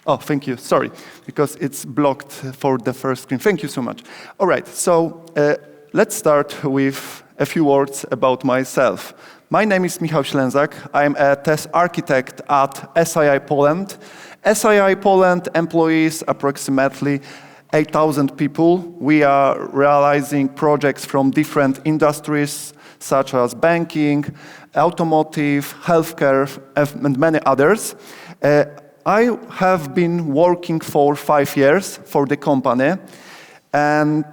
Oh, thank you. Sorry, because it's blocked for the first screen. Thank you so much. All right, so let's start with a few words about myself. My name is Michał Slezak. I'm a test architect at SII Poland. SII Poland employs approximately 8,000 people. We are realizing projects from different industries, such as banking, automotive, healthcare, and many others. I have been working for 5 years for the company, and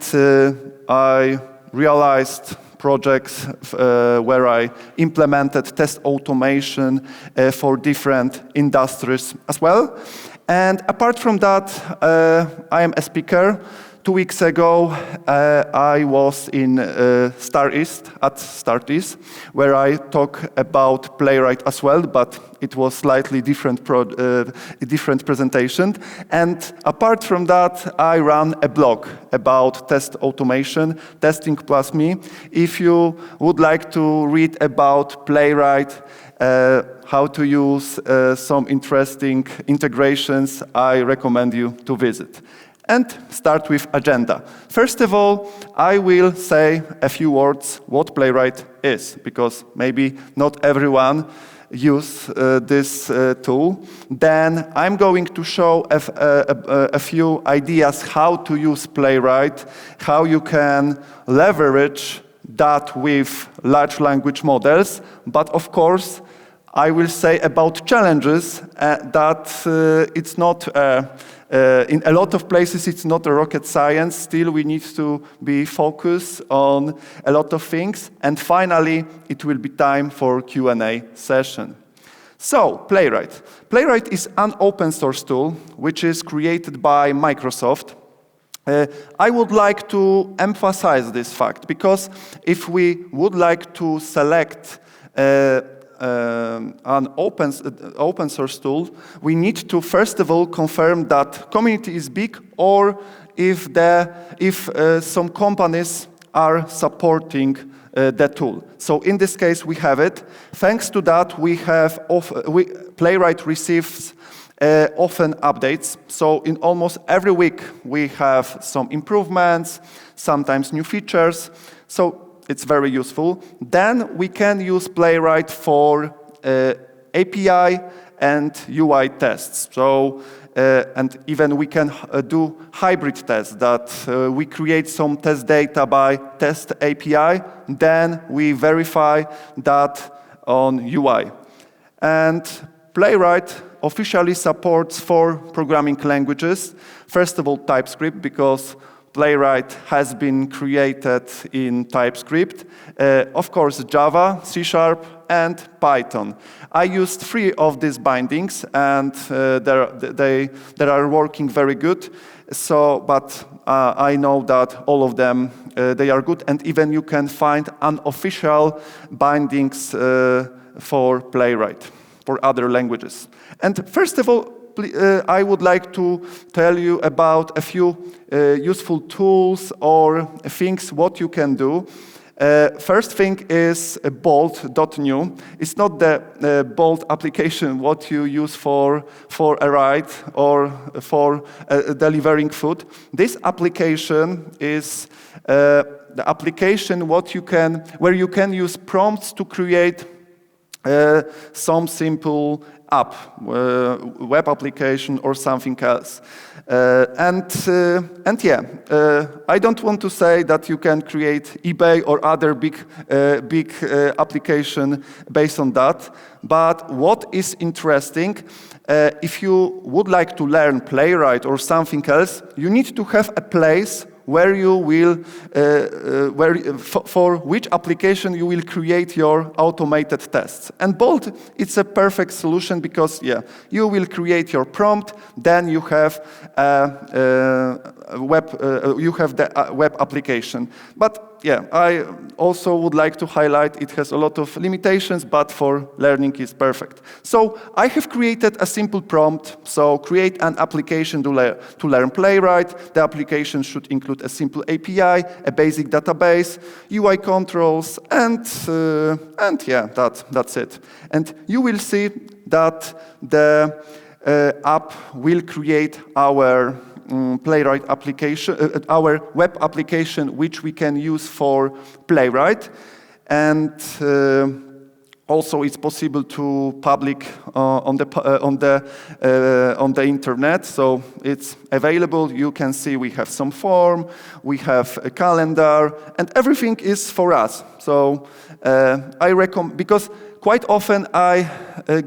I realized projects where I implemented test automation for different industries as well. And apart from that, I am a speaker. 2 weeks ago, I was in Star East at Attendees, where I talk about Playwright as well, but it was slightly different presentation. And apart from that, I run a blog about test automation, Testing Plus Me. If you would like to read about Playwright, how to use some interesting integrations, I recommend you to visit. And start with agenda. First of all, I will say a few words what Playwright is, because maybe not everyone use this tool. Then I'm going to show a few ideas how to use Playwright, how you can leverage that with large language models. But of course, I will say about challenges that it's not in a lot of places, it's not a rocket science. Still, we need to be focused on a lot of things. And finally, it will be time for Q&A session. So, Playwright. Playwright is an open source tool, which is created by Microsoft. I would like to emphasize this fact, because if we would like to select an open source tool, we need to first of all confirm that community is big, or if some companies are supporting the tool. So in this case, we have it. Thanks to that, Playwright receives often updates. So in almost every week, we have some improvements, sometimes new features. So it's very useful. Then we can use Playwright for API and UI tests. So, and even we can do hybrid tests, that we create some test data by test API, then we verify that on UI. And Playwright officially supports 4 programming languages. First of all, TypeScript, because Playwright has been created in TypeScript. Of course, Java, C#, and Python. I used 3 of these bindings, and they are working very good. So, but I know that all of them they are good, and even you can find unofficial bindings for Playwright for other languages. And first of all, I would like to tell you about a few useful tools or things what you can do. First thing is bold.new. It's not the bold application what you use for a ride or for delivering food. This application is the application where you can use prompts to create some simple app, web application or something else. I don't want to say that you can create eBay or other big application based on that. But what is interesting, if you would like to learn Playwright or something else, you need to have a place where you will, for which application you will create your automated tests. And Bolt, it's a perfect solution because, you will create your prompt, then you have the web application. But I also would like to highlight it has a lot of limitations, but for learning is perfect. So I have created a simple prompt. So create an application to learn Playwright. The application should include a simple API, a basic database, UI controls, and that's it. And you will see that the app will create our Playwright application, our web application, which we can use for Playwright. And also, it's possible to public on the internet, so it's available. You can see we have some form, we have a calendar, and everything is for us. So I recommend, because quite often I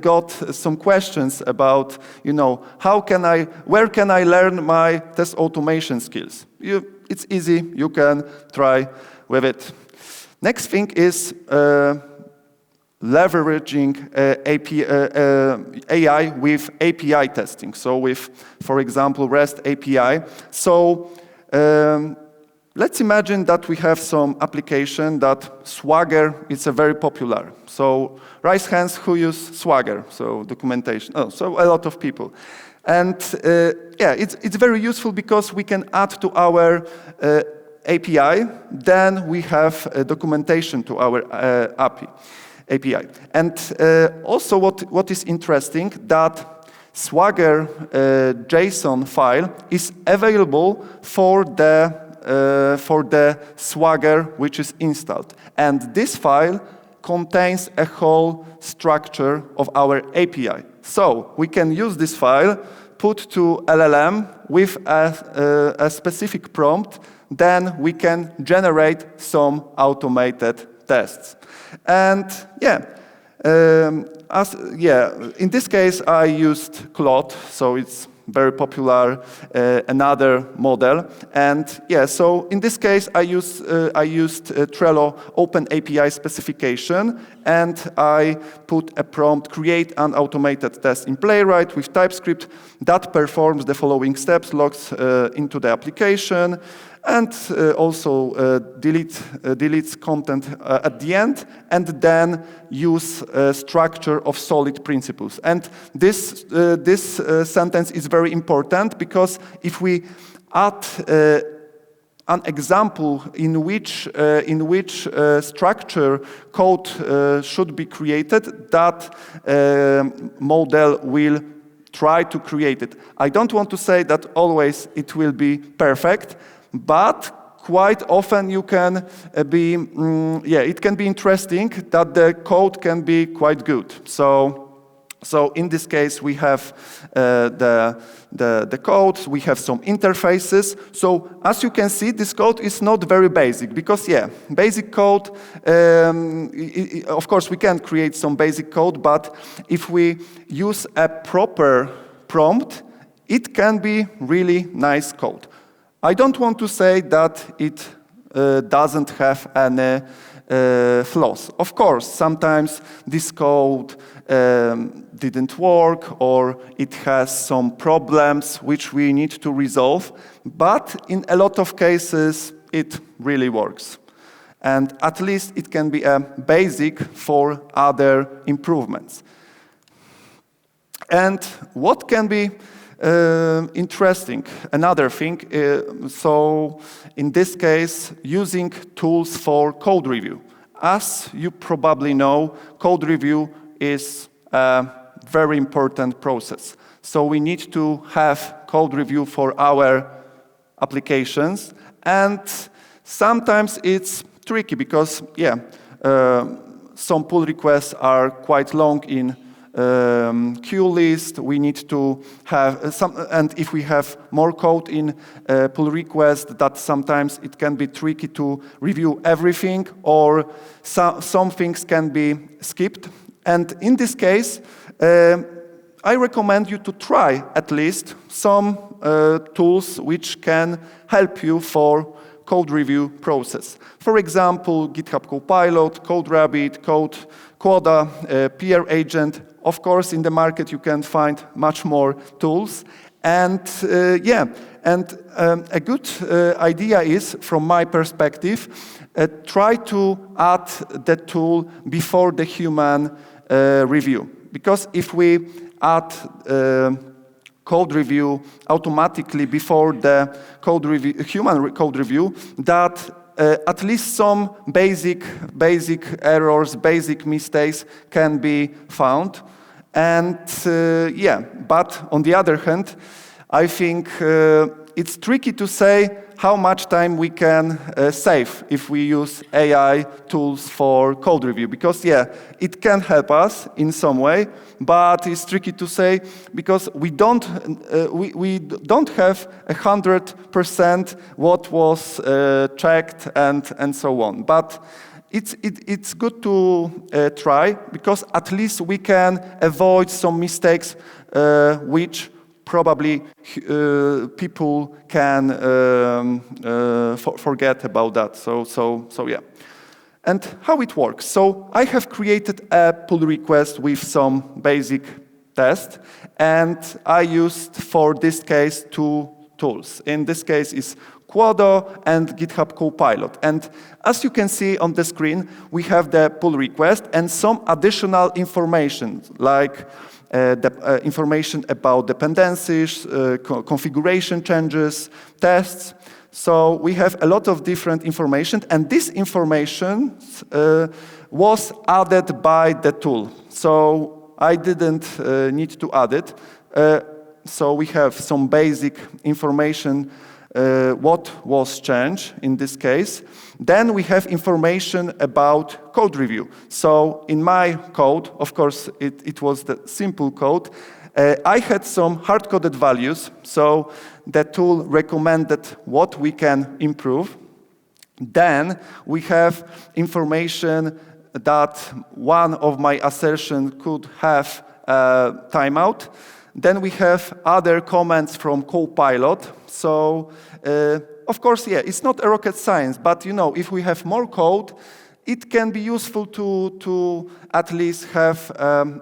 got some questions about, where can I learn my test automation skills? It's easy. You can try with it. Next thing is leveraging AI with API testing. So with, for example, REST API. So let's imagine that we have some application that Swagger is a very popular. So raise hands who use Swagger, so documentation. Oh, so a lot of people. And it's very useful because we can add to our API, then we have documentation to our API. And also what is interesting, that Swagger JSON file is available for the Swagger which is installed. And this file contains a whole structure of our API. So we can use this file, put to LLM with a specific prompt, then we can generate some automated tests. And in this case I used Claude, so it's very popular, another model. And so in this case I used Trello Open API specification, and I put a prompt: create an automated test in Playwright with TypeScript that performs the following steps, logs into the application, and also deletes content at the end, and then use structure of solid principles. And this sentence is very important, because if we add an example in which structure code should be created, that model will try to create it. I don't want to say that always it will be perfect, but quite often you can it can be interesting that the code can be quite good. So in this case we have the code, we have some interfaces. So as you can see, this code is not very basic, because basic code, of course we can create some basic code, but if we use a proper prompt, it can be really nice code. I don't want to say that it doesn't have any flaws. Of course, sometimes this code didn't work, or it has some problems which we need to resolve, but in a lot of cases it really works. And at least it can be a basic for other improvements. And what can be interesting, another thing, so in this case, using tools for code review. As you probably know, code review is a very important process. So we need to have code review for our applications, and sometimes it's tricky because, some pull requests are quite long in queue list. We need to have some, and if we have more code in pull request, that sometimes it can be tricky to review everything, or some things can be skipped. And in this case, I recommend you to try at least some tools which can help you for code review process. For example, GitHub Copilot, CodeRabbit, Quoda, Peer Agent. Of course, in the market you can find much more tools. And a good idea is, from my perspective, try to add the tool before the human review. Because if we add code review automatically before the human code review, that at least some basic errors, basic mistakes can be found. And but on the other hand, I think it's tricky to say how much time we can save if we use AI tools for code review. Because it can help us in some way, but it's tricky to say because we don't have 100% what was checked and so on. But it's good to try because at least we can avoid some mistakes which probably people can forget about that. So yeah. And how it works. So I have created a pull request with some basic test, and I used for this case 2 tools. In this case is Claude and GitHub Copilot. And as you can see on the screen, we have the pull request and some additional information like information about dependencies, configuration changes, tests. So we have a lot of different information, and this information was added by the tool. So I didn't need to add it. So we have some basic information what was changed in this case. Then we have information about code review. So in my code, of course, it was the simple code. I had some hard-coded values, so the tool recommended what we can improve. Then we have information that one of my assertions could have a timeout. Then we have other comments from Copilot. So, of course, it's not a rocket science, but if we have more code, it can be useful to at least have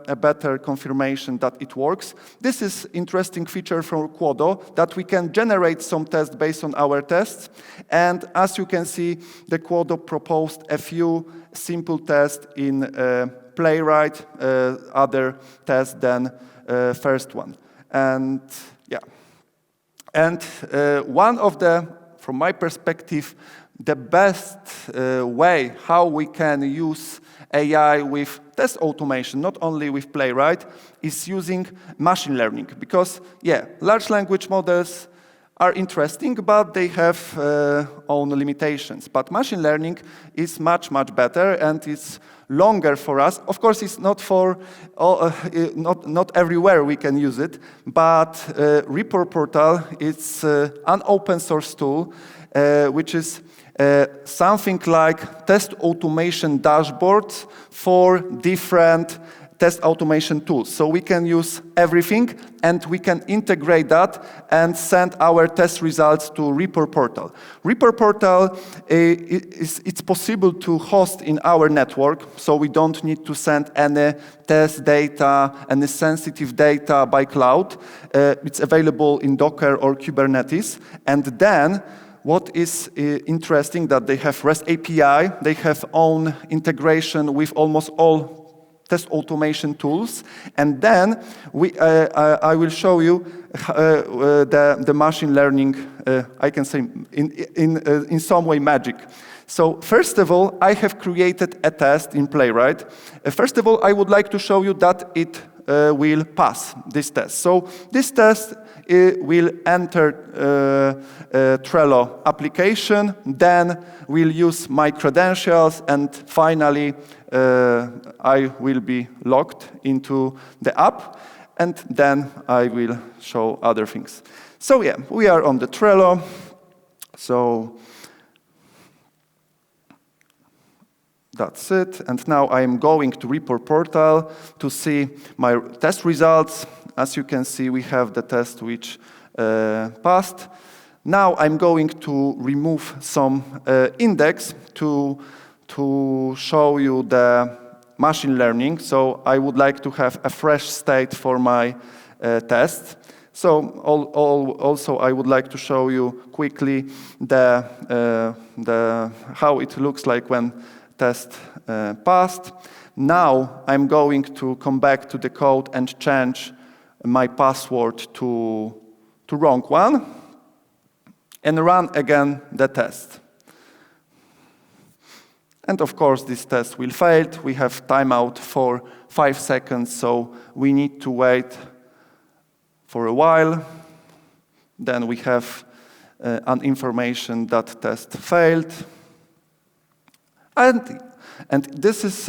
a better confirmation that it works. This is interesting feature from Claude that we can generate some tests based on our tests. And as you can see, the Claude proposed a few simple tests in Playwright, other tests than first one. And one of the, from my perspective, the best way how we can use AI with test automation, not only with Playwright, is using machine learning. Because, large language models are interesting, but they have own limitations. But machine learning is much, much better, and it's longer for us. Of course, it's not for all, not everywhere we can use it, but Report Portal is an open source tool, which is something like test automation dashboards for different test automation tools. So we can use everything, and we can integrate that and send our test results to Report Portal. Report Portal, it's possible to host in our network, so we don't need to send any test data, any sensitive data by cloud. It's available in Docker or Kubernetes. And then what is interesting that they have REST API, they have own integration with almost all test automation tools, and then I will show you the machine learning. I can say in some way magic. So first of all, I have created a test in Playwright. First of all, I would like to show you that it will pass this test. So this test will enter Trello application, then we'll use my credentials, and finally I will be logged into the app, and then I will show other things. So we are on the Trello. So that's it. And now I am going to Report Portal to see my test results. As you can see, we have the test which passed. Now I'm going to remove some index to show you the machine learning. So I would like to have a fresh state for my test. So also I would like to show you quickly how it looks like when test passed. Now I'm going to come back to the code and change my password to wrong one and run again the test. And of course this test will fail. We have timeout for 5 seconds, so we need to wait for a while. Then we have an information that test failed. And this is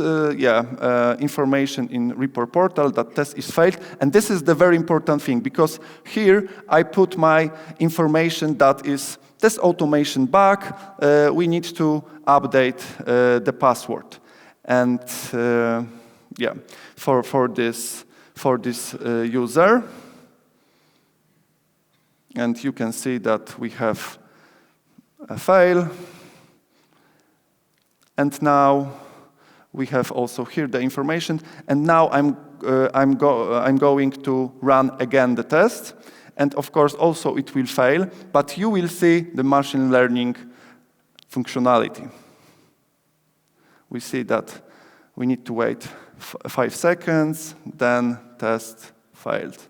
information in report portal that test is failed. And this is the very important thing, because here I put my information that is test automation bug. We need to update the password. And for this user. And you can see that we have a fail. And now we have also here the information. And now I'm going to run again the test. And of course, also it will fail. But you will see the machine learning functionality. We see that we need to wait 5 seconds. Then test failed.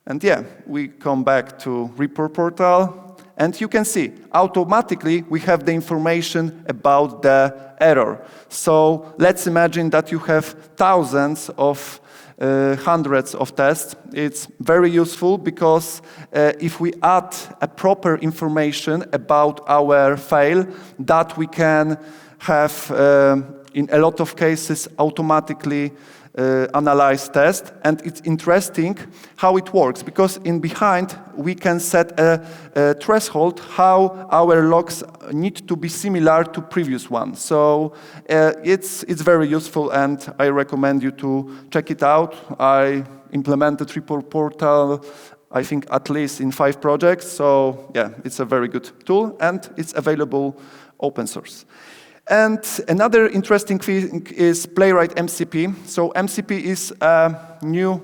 And we come back to report portal. And you can see, automatically, we have the information about the error. So let's imagine that you have thousands of hundreds of tests. It's very useful because if we add a proper information about our fail, that we can have, in a lot of cases, automatically analyze test. And it's interesting how it works, because in behind we can set a threshold how our logs need to be similar to previous one. So it's very useful, and I recommend you to check it out. I implemented report portal, I think at least in 5 projects. So it's a very good tool, and it's available open source. And another interesting thing is Playwright MCP. So MCP is a new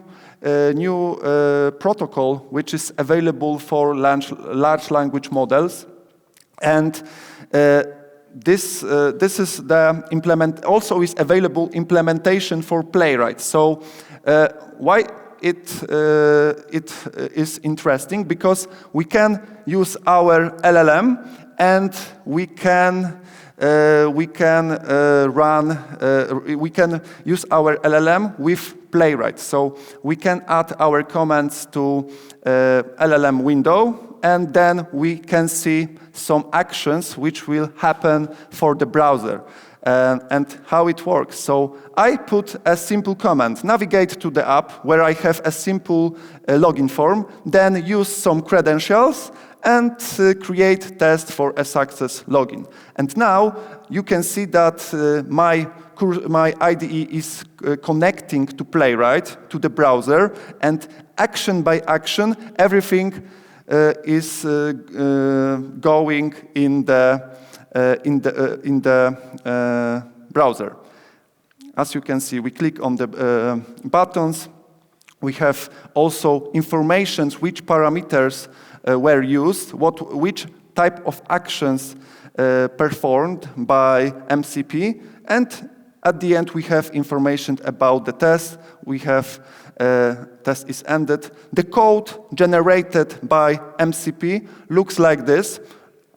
protocol which is available for large language models. And this is the also is available implementation for Playwright. So why it is interesting? Because we can use our LLM, and we can use our LLM with Playwright. So we can add our comments to LLM window, and then we can see some actions which will happen for the browser. And how it works. So I put a simple command, navigate to the app where I have a simple login form, then use some credentials, and create test for a success login. And now you can see that my IDE is connecting to Playwright, to the browser, and action by action, everything is going in the browser. As you can see, we click on the buttons. We have also information which parameters were used, which type of actions performed by MCP, and at the end we have information about the test. We have test is ended. The code generated by MCP looks like this.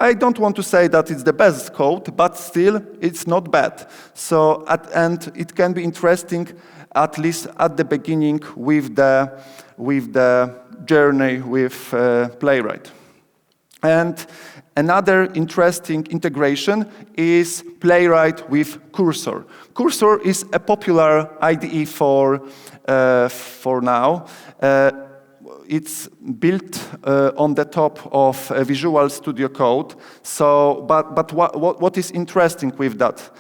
I don't want to say that it's the best code, but still it's not bad. So and it can be interesting, at least at the beginning, with the journey with Playwright. And another interesting integration is Playwright with Cursor. Cursor is a popular IDE for now. It's built on the top of Visual Studio Code. So, but what is interesting with that?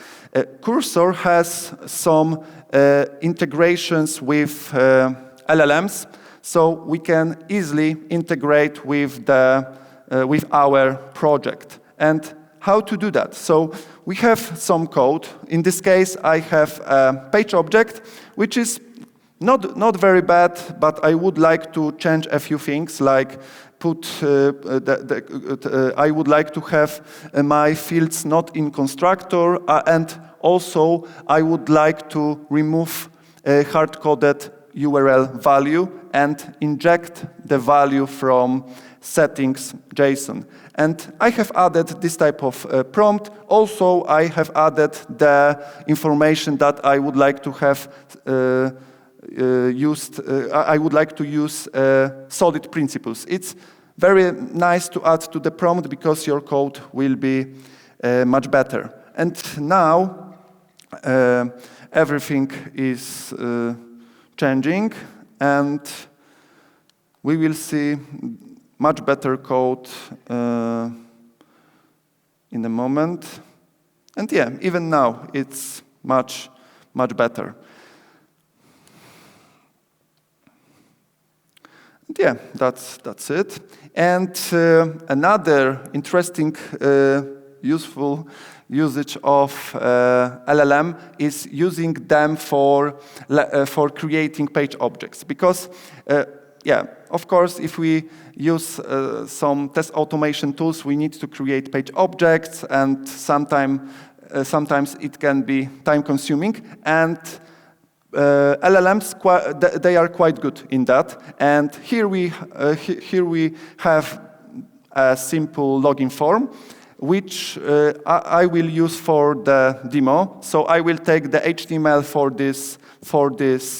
Cursor has some integrations with LLMs, so we can easily integrate with our project. And how to do that? So we have some code. In this case, I have a page object, which is not very bad, but I would like to change a few things, like I would like to have my fields not in constructor, and also I would like to remove a hard-coded URL value and inject the value from settings JSON. And I have added this type of prompt. Also, I have added the information that I would like to have I would like to use solid principles. It's very nice to add to the prompt because your code will be much better. And now everything is changing, and we will see much better code in a moment. And yeah, even now it's much better. And yeah, that's it. And another interesting, useful usage of LLM is using them for creating page objects. Because, yeah, of course, if we use some test automation tools, we need to create page objects, and sometimes it can be time-consuming. And LLMs, they are quite good in that. And here we have a simple login form, which I will use for the demo. So I will take the HTML for this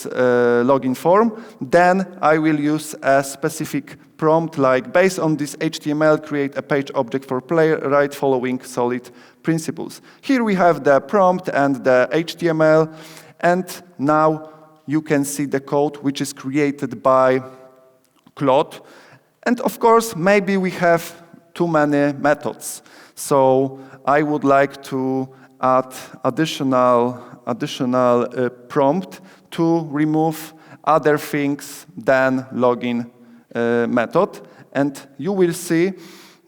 login form. Then I will use a specific prompt, like based on this HTML, create a page object for Playwright following solid principles. Here we have the prompt and the HTML. And now you can see the code which is created by Claude. And of course, maybe we have too many methods. So I would like to add additional prompt to remove other things than login method. And you will see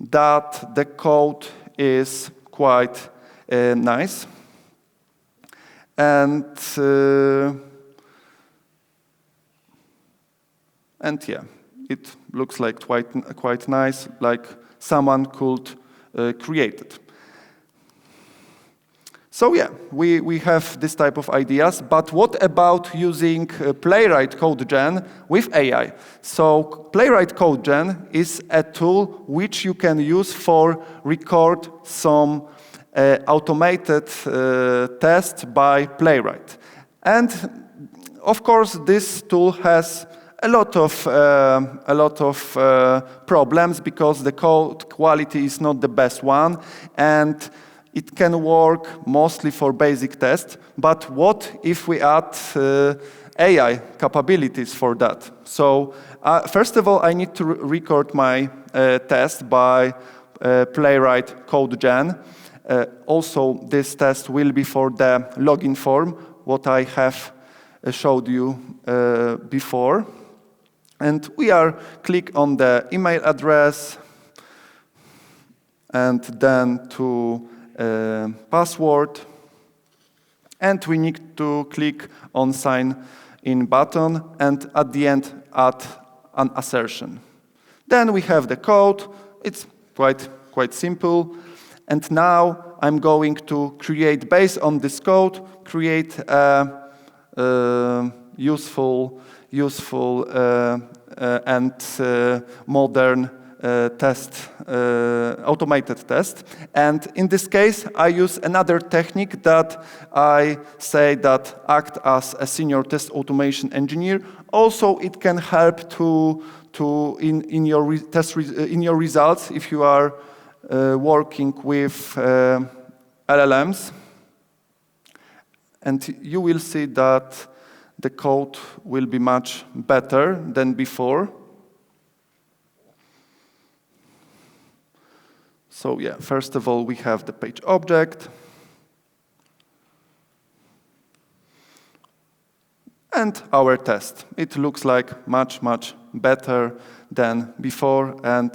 that the code is quite nice. And yeah, it looks like quite nice, like someone could create it. So yeah, we have this type of ideas, but what about using Playwright Code Gen with AI? So Playwright Code Gen is a tool which you can use for record some automated test by Playwright. And of course, this tool has a lot of problems because the code quality is not the best one, and it can work mostly for basic tests. But what if we add AI capabilities for that? So first of all, I need to record my test by Playwright Code Gen. Also, this test will be for the login form, what I have showed you before. And we are click on the email address, and then to password. And we need to click on sign in button, and at the end add an assertion. Then we have the code. It's quite simple. And now I'm going to create, based on this code, create a useful and modern test, automated test. And in this case, I use another technique that I say that act as a senior test automation engineer. Also, it can help in your results if you are working with LLMs. And you will see that the code will be much better than before. So yeah, first of all, we have the page object. And our test. It looks like much better than before, and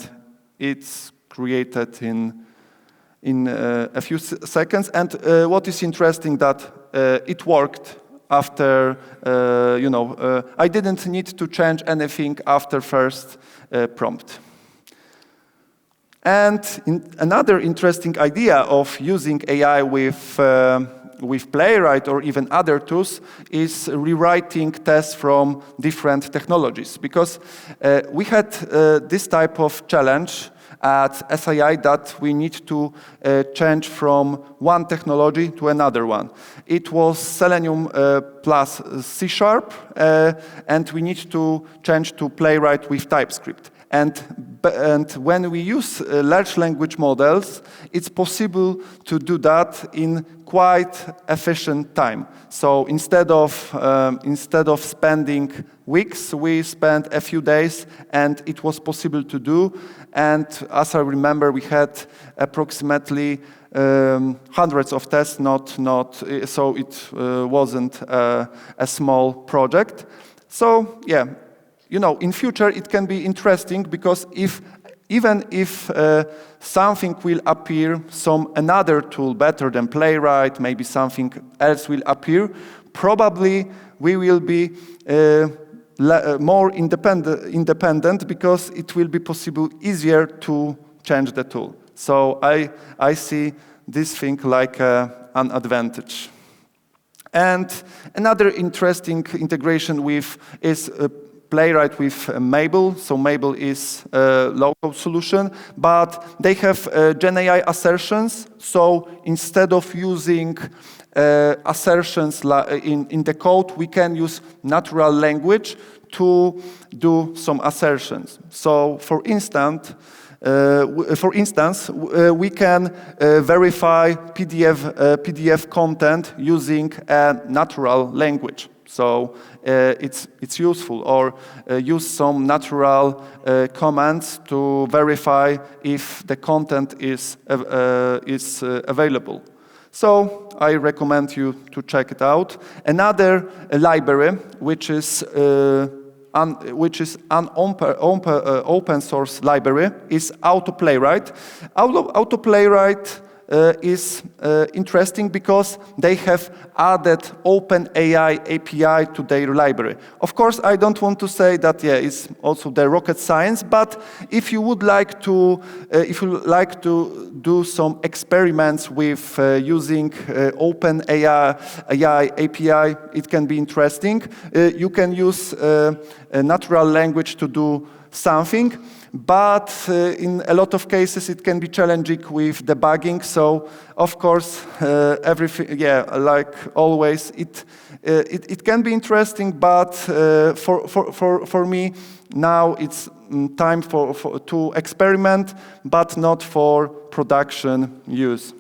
it's created in a few seconds. And what is interesting that it worked after, I didn't need to change anything after first prompt. And another interesting idea of using AI with with Playwright or even other tools is rewriting tests from different technologies. Because we had this type of challenge at SII that we need to change from one technology to another one. It was Selenium plus C#, and we need to change to Playwright with TypeScript. And when we use large language models, it's possible to do that in quite efficient time. So instead of spending weeks, we spent a few days, and it was possible to do. And as I remember, we had approximately hundreds of tests, so it wasn't a small project. So yeah. You know, in future it can be interesting because even if something will appear, another tool better than Playwright, maybe something else will appear, probably we will be more independent because it will be possible easier to change the tool. So I see this thing like an advantage. And another interesting integration is Playwright with Mabel. So Mabel is a low-code solution, but they have GenAI assertions. So instead of using assertions in the code, we can use natural language to do some assertions. So for instance, we can verify PDF content using a natural language. So it's useful, or use some natural commands to verify if the content is available. So I recommend you to check it out. Another library, which is an open source library, is AutoPlaywright. AutoPlaywright is interesting because they have added OpenAI API to their library. Of course, I don't want to say that it's also the rocket science, but if you would like to, do some experiments with using OpenAI API, it can be interesting. You can use a natural language to do something. But in a lot of cases, it can be challenging with debugging. So, of course, everything, like always, it can be interesting. But for me, now it's time to experiment, but not for production use.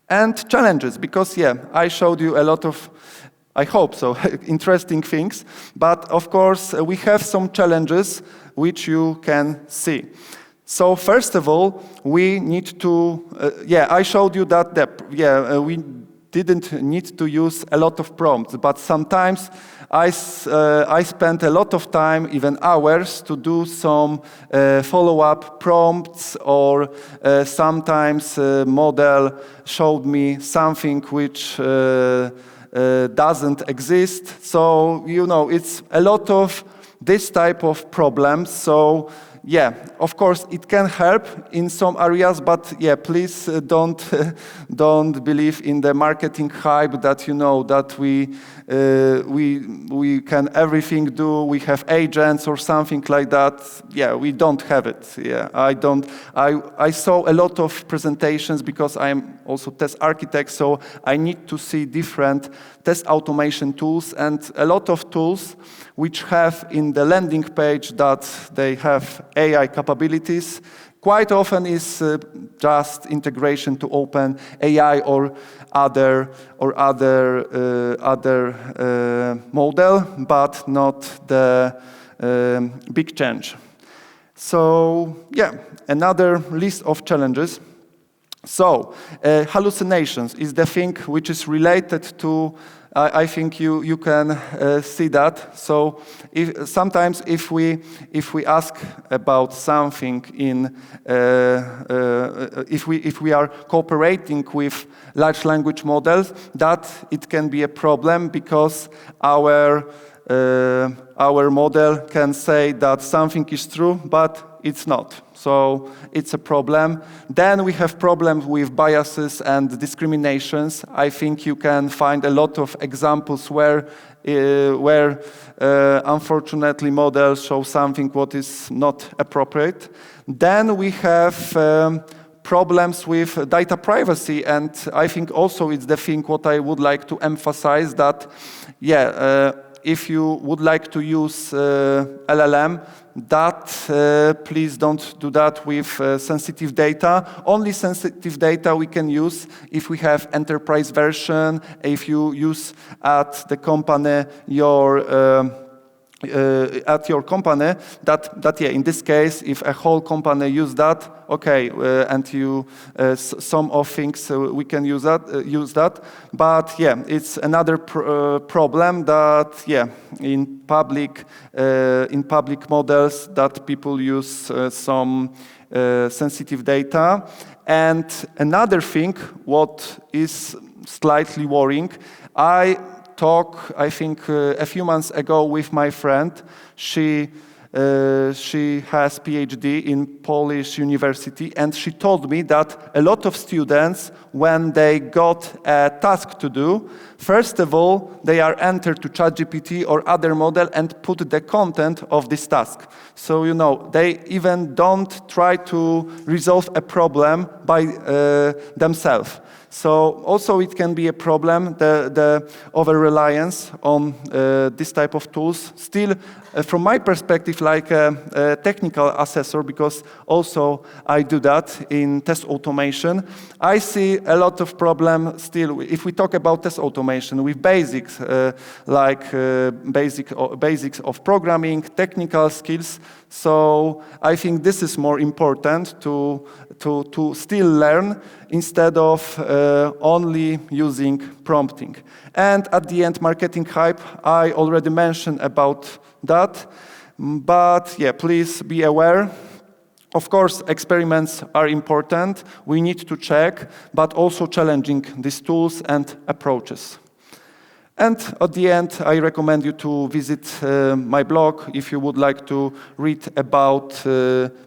And challenges, because I showed you a lot of, I hope so, interesting things. But of course, we have some challenges which you can see. So first of all, we need to, I showed you that we didn't need to use a lot of prompts, but sometimes I spent a lot of time, even hours, to do some follow-up prompts, or sometimes model showed me something which doesn't exist. So, it's a lot of this type of problems. So, of course, it can help in some areas, but please don't believe in the marketing hype that that we can everything do. We have agents or something like that. We don't have it. I saw a lot of presentations because I am also test architect, so I need to see different test automation tools, and a lot of tools which have in the landing page that they have AI capabilities. Quite often is just integration to OpenAI or other model, but not the big change. So another list of challenges. So hallucinations is the thing which is related to. I think you can see that. So sometimes if we ask about something if we are cooperating with large language models, that it can be a problem because our our model can say that something is true, but it's not. So it's a problem. Then we have problems with biases and discriminations. I think you can find a lot of examples where unfortunately models show something what is not appropriate. Then we have problems with data privacy, and I think also it's the thing what I would like to emphasize, that if you would like to use LLM, that please don't do that with sensitive data. Only sensitive data we can use if we have enterprise version, if you use at the company at your company, that in this case, if a whole company use that, okay, and you some of things we can use that. But it's another problem that in public models that people use some sensitive data. And another thing, what is slightly worrying, I think a few months ago with my friend. She has PhD in Polish university, and she told me that a lot of students, when they got a task to do, first of all, they are entered to ChatGPT or other model and put the content of this task. So, they even don't try to resolve a problem by themselves. So also it can be a problem, the over-reliance on this type of tools. Still, from my perspective, like a technical assessor, because also I do that in test automation, I see a lot of problem still. If we talk about test automation with basics, basics of programming, technical skills, so I think this is more important to still learn instead of only using prompting. And at the end, marketing hype, I already mentioned about that. But please be aware. Of course, experiments are important. We need to check, but also challenging these tools and approaches. And at the end, I recommend you to visit my blog if you would like to read about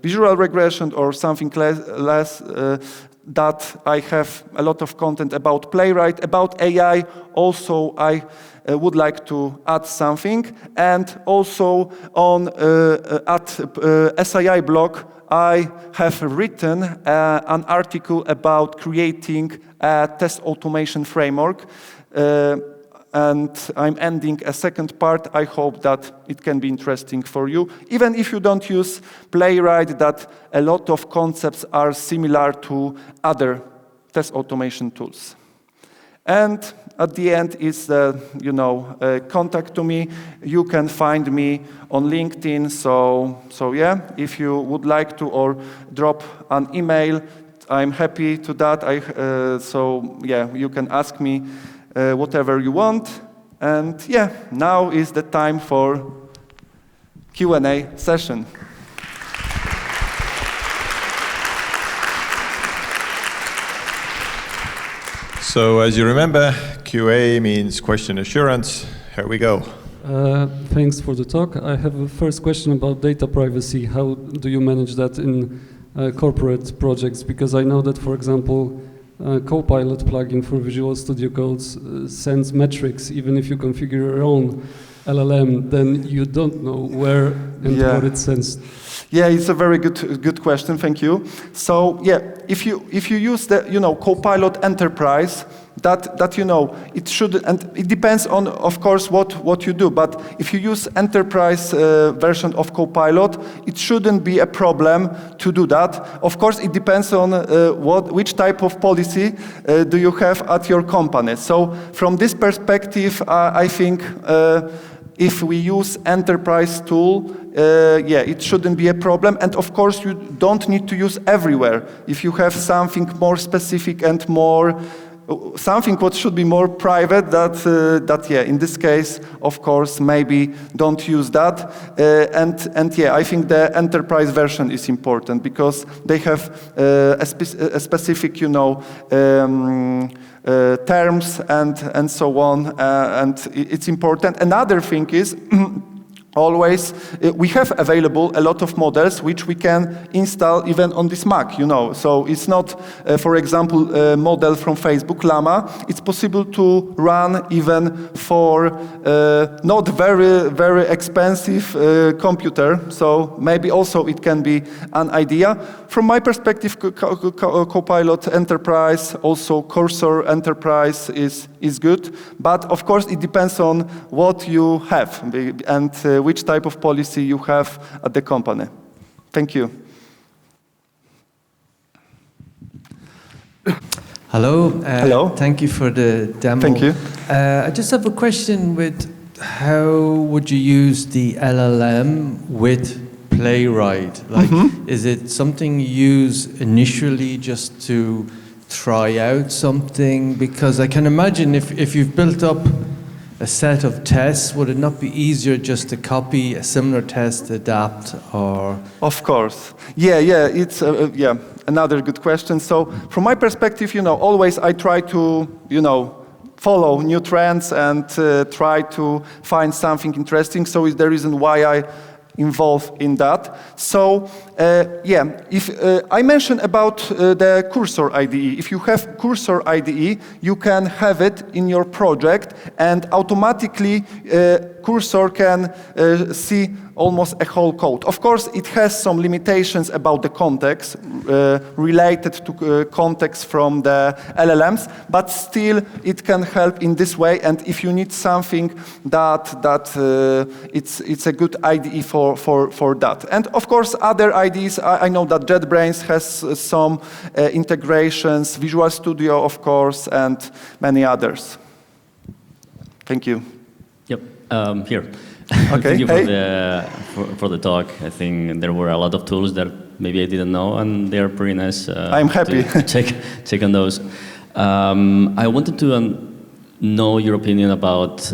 visual regression or something less. That I have a lot of content about Playwright, about AI. Also, I would like to add something. And also on at SII blog, I have written an article about creating a test automation framework. And I'm ending a second part. I hope that it can be interesting for you. Even if you don't use Playwright, that a lot of concepts are similar to other test automation tools. And at the end is contact to me. You can find me on LinkedIn. So if you would like to or drop an email, I'm happy to that. You can ask me whatever you want. And now is the time for Q&A session. So as you remember, QA means question assurance. Here we go. Thanks for the talk. I have a first question about data privacy. How do you manage that in corporate projects? Because I know that, for example, Copilot plugin for Visual Studio Codes sends metrics. Even if you configure your own LLM, then you don't know where and what it sends. Yeah, it's a very good question. Thank you. So if you use the Copilot Enterprise, that it should, and it depends on, of course, what you do. But if you use enterprise version of Copilot, it shouldn't be a problem to do that. Of course, it depends on which type of policy do you have at your company. So from this perspective, I think if we use enterprise tool, it shouldn't be a problem. And of course, you don't need to use everywhere. If you have something more specific and more something what should be more private, that yeah, in this case, of course, maybe don't use that. And yeah, I think the enterprise version is important because they have a specific, terms and so on, and it's important. Another thing is always we have available a lot of models which we can install even on this Mac, So it's not, for example, a model from Facebook, Llama. It's possible to run even for not very, very expensive computer. So maybe also it can be an idea. From my perspective, Copilot Enterprise, also Cursor Enterprise is good. But of course, it depends on what you have and which type of policy you have at the company. Thank you. Hello. Hello. Thank you for the demo. Thank you. I just have a question with how would you use the LLM with Playwright? Like, is it something you use initially just to try out something? Because I can imagine if you've built up a set of tests, would it not be easier just to copy a similar test, adapt, or? Of course. Yeah, it's another good question. So from my perspective, always I try to, follow new trends and try to find something interesting. So is the reason why I involved in that. So if I mentioned about the Cursor IDE. If you have Cursor IDE, you can have it in your project, and automatically Cursor can see almost a whole code. Of course, it has some limitations about the context related to context from the LLMs, but still it can help in this way. And if you need something that it's a good IDE for that. And of course, other IDEs. I know that JetBrains has some integrations, Visual Studio, of course, and many others. Thank you. Yep. Here. Okay. Thank you for the talk. I think there were a lot of tools that maybe I didn't know, and they're pretty nice. I'm happy. To check on those. I wanted to know your opinion about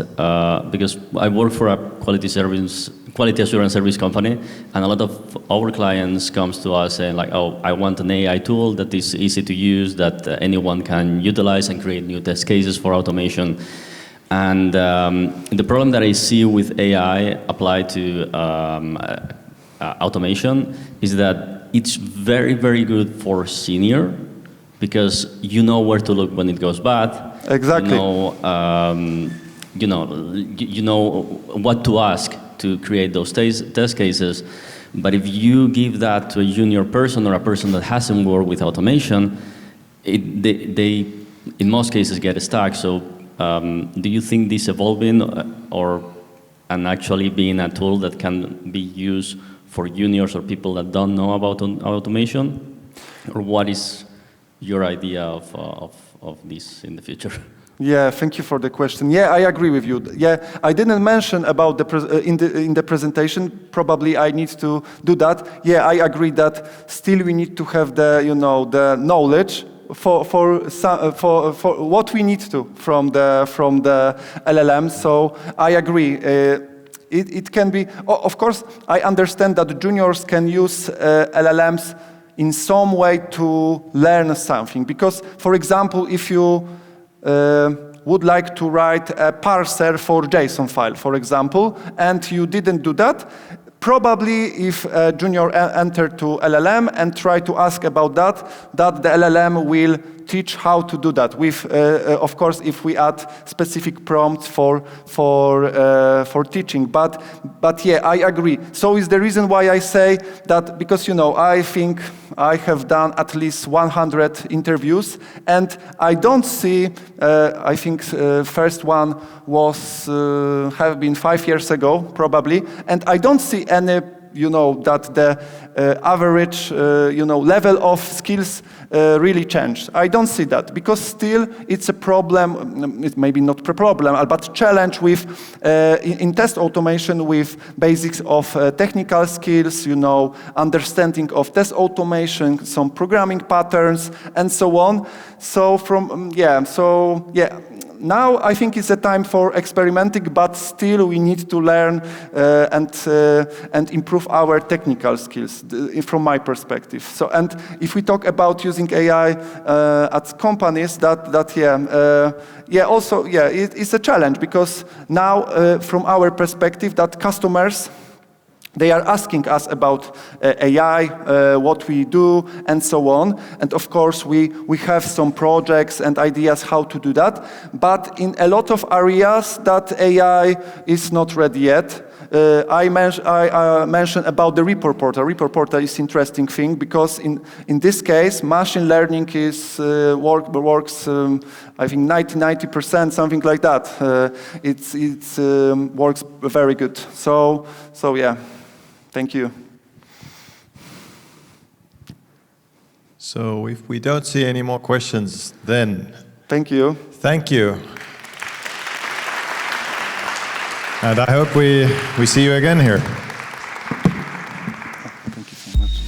because I work for a quality assurance service company, and a lot of our clients comes to us saying like, oh, I want an AI tool that is easy to use, that anyone can utilize and create new test cases for automation. And the problem that I see with AI applied to automation is that it's very, very good for senior, because you know where to look when it goes bad. Exactly. You know what to ask to create those test cases. But if you give that to a junior person or a person that hasn't worked with automation, they in most cases get stuck. So do you think this evolving and actually being a tool that can be used for juniors or people that don't know about automation? Or what is your idea of this in the future? Yeah, thank you for the question. Yeah, I agree with you. Yeah, I didn't mention about in the presentation. Probably I need to do that. Yeah, I agree that still we need to have the the knowledge for what we need to from the LLM. So I agree. It can be. Of course, I understand that juniors can use LLMs in some way to learn something. Because, for example, if you would like to write a parser for JSON file, for example, and you didn't do that, probably if a junior entered to LLM and try to ask about that the LLM will teach how to do that. With, of course, if we add specific prompts for teaching. But yeah, I agree. So is the reason why I say that, because I think I have done at least 100 interviews, and I don't see. I think first one was have been 5 years ago, probably, and I don't see any you know, that the average, you know, level of skills really changed. I don't see that, because still it's a problem, it maybe not a problem, but challenge with, in test automation with basics of technical skills, you know, understanding of test automation, some programming patterns, and so on. So now I think it's a time for experimenting, but still we need to learn and improve our technical skills, from my perspective. So, and if we talk about using AI at companies, it's a challenge, because now from our perspective, that customers, they are asking us about AI, what we do, and so on. And of course, we have some projects and ideas how to do that. But in a lot of areas, that AI is not ready yet. I mentioned about the report portal. Report portal is interesting thing, because in this case, machine learning is works. I think 90%, something like that. It works very good. So yeah. Thank you. So if we don't see any more questions, then... Thank you. Thank you. And I hope we see you again here. Thank you so much.